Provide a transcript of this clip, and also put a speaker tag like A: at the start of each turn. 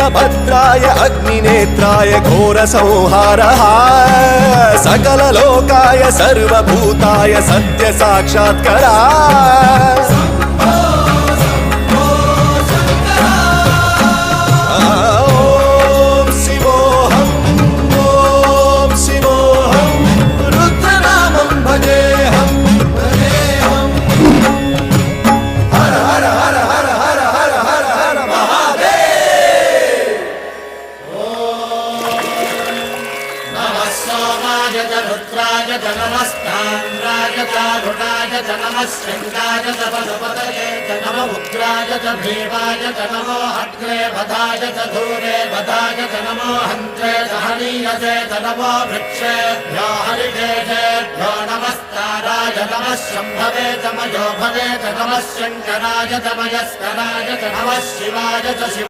A: वीरभद्राय अग्निनेत्राय घोरसंहारः सकललोकाय सर्वभूताय सत्यसाक्षात्करा
B: रुद्राय च नमस्ताम्राय च रुणाय च नमः शृङ्गाय च वनपतये च नमः उग्राय च भीमाय च नमो अग्रे वधाय च धूरे वधाय च नमो हन्त्रे च हनीयसे च नमो वृक्षेभ्यो हरिकेशेभ्यो नमस्ताराय नमः शम्भवे च मयो भवे च नमः शङ्कराय च मयस्कराय च नमः शिवाय च